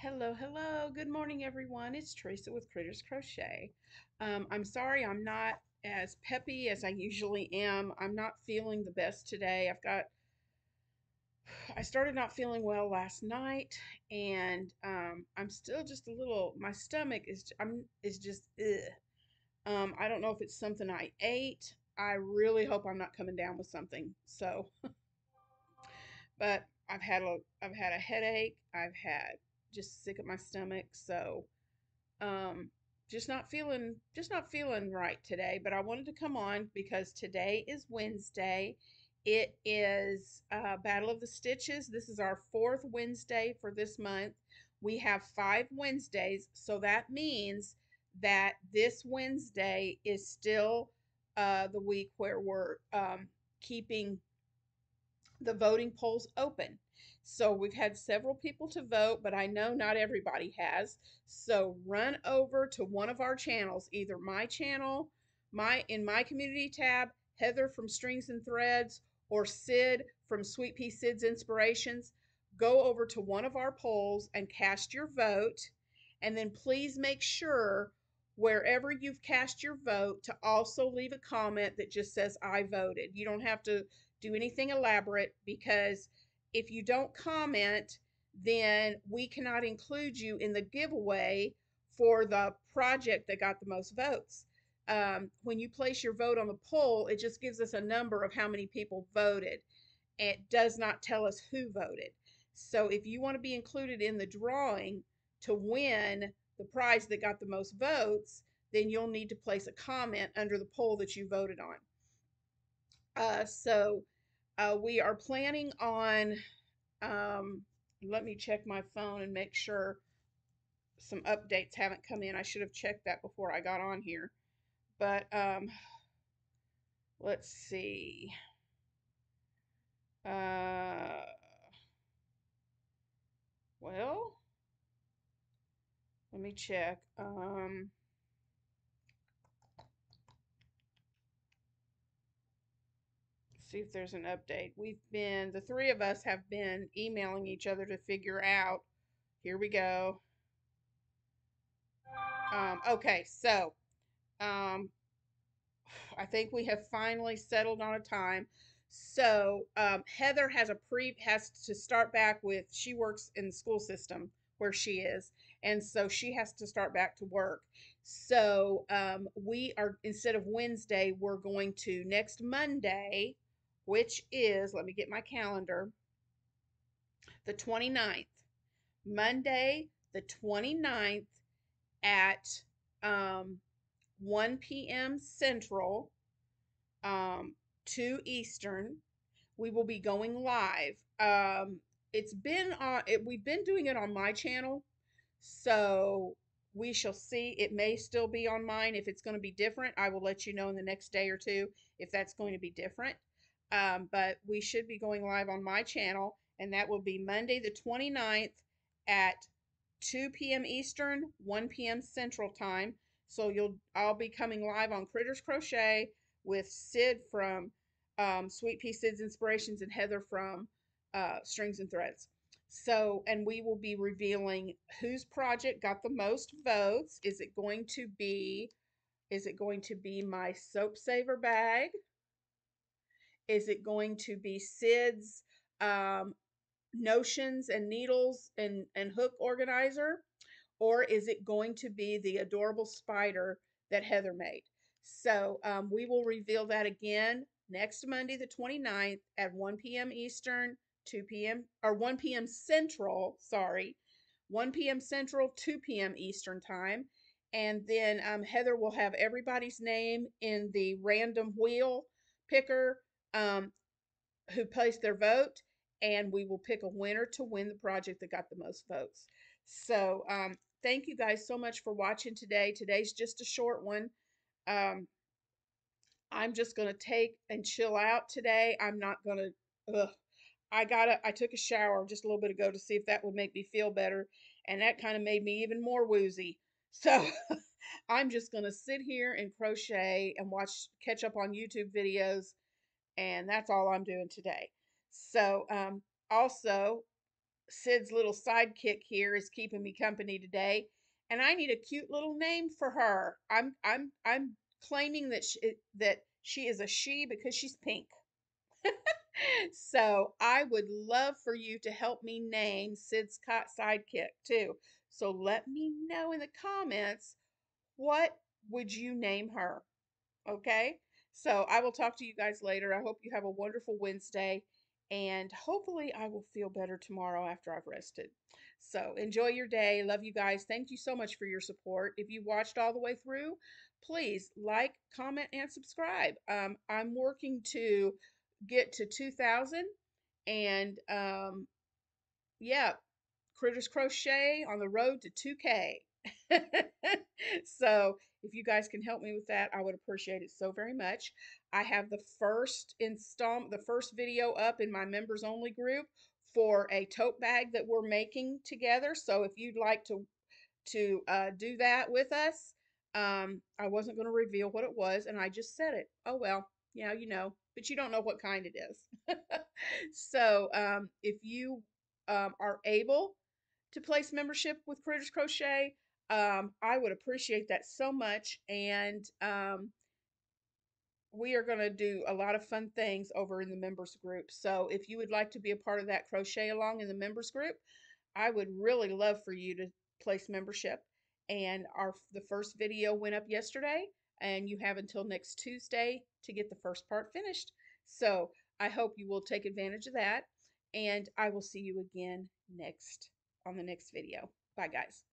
Hello, hello. Good morning, everyone. It's Teresa with Critters Crochet. I'm sorry I'm not as peppy as I usually am. I'm not feeling the best today. I started not feeling well last night, and I'm still just a little. My stomach is just ugh. I don't know if it's something I ate. I really hope I'm not coming down with something. But I've had a headache. I've had just sick at my stomach. Um, just not feeling right today, but I wanted to come on because today is Wednesday. It is Battle of the Stitches. This is our fourth Wednesday for this month. We have 5 Wednesdays, so that means that this Wednesday is still the week where we're keeping the voting polls open. So we've had several people to vote, but I know not everybody has. So run over to one of our channels, either my channel, my community tab, Heather from Strings and Threads, or Cyd from Sweet Pea Cyd's Inspirations. Go over to one of our polls and cast your vote. And then please make sure wherever you've cast your vote to also leave a comment that just says I voted. You don't have to do anything elaborate, because if you don't comment, then we cannot include you in the giveaway for the project that got the most votes. When you place your vote on the poll, it just gives us a number of how many people voted. It does not tell us who voted. So if you want to be included in the drawing to win the prize that got the most votes, then you'll need to place a comment under the poll that you voted on. We are planning on, let me check my phone and make sure some updates haven't come in. I should have checked that before I got on here. But let's see. Uh, well, let me check. See if there's an update. The three of us have been emailing each other to figure out. Here we go. Okay, so um, I think we have finally settled on a time. So Heather has to start back with. She works in the school system where she is, and so she has to start back to work. So we are, instead of Wednesday, we're going to next Monday, which is, let me get my calendar, the 29th. Monday the 29th at 1 p.m. Central, 2 Eastern. We will be going live. It's been on. We've been doing it on my channel, so we shall see. It may still be on mine. If it's going to be different, I will let you know in the next day or two if that's going to be different. But we should be going live on my channel, and that will be Monday the 29th at 2 p.m. Eastern, 1 p.m. Central Time. So I'll be coming live on Critters Crochet with Cyd from Sweet Pea Cyd's Inspirations and Heather from Strings and Threads. So, and we will be revealing whose project got the most votes. Is it going to be my soap saver bag? Is it going to be Cyd's um, notions and needles and hook organizer? Or is it going to be the adorable spider that Heather made? So we will reveal that again next Monday, the 29th at 1 p.m. Eastern, 2 p.m. or 1 p.m. Central, sorry, 1 p.m. Central, 2 p.m. Eastern time. And then Heather will have everybody's name in the random wheel picker um, who placed their vote, and we will pick a winner to win the project that got the most votes. So, thank you guys so much for watching today. Today's just a short one. Um, I'm just gonna take and chill out today. I'm not gonna. Ugh, I took a shower just a little bit ago to see if that would make me feel better, and that kind of made me even more woozy. So I'm just gonna sit here and crochet and catch up on YouTube videos, and that's all I'm doing today. So, also, Cyd's little sidekick here is keeping me company today, and I need a cute little name for her. I'm claiming that she is a she because she's pink. So I would love for you to help me name Cyd's sidekick too. So let me know in the comments, what would you name her? Okay. So I will talk to you guys later. I hope you have a wonderful Wednesday, and hopefully I will feel better tomorrow after I've rested. So enjoy your day. Love you guys. Thank you so much for your support. If you watched all the way through, please like, comment, and subscribe. I'm working to get to 2,000, and yeah, Critters Crochet on the road to 2K. So if you guys can help me with that, I would appreciate it so very much. I have the first video up in my members only group for a tote bag that we're making together. So if you'd like to do that with us, I wasn't going to reveal what it was, and I just said it. Oh well, yeah, you know, but you don't know what kind it is. So if you are able to place membership with Critters Crochet, I would appreciate that so much. And we are going to do a lot of fun things over in the members group. So if you would like to be a part of that crochet along in the members group, I would really love for you to place membership. And the first video went up yesterday, and you have until next Tuesday to get the first part finished. So I hope you will take advantage of that, and I will see you again next on the next video. Bye guys.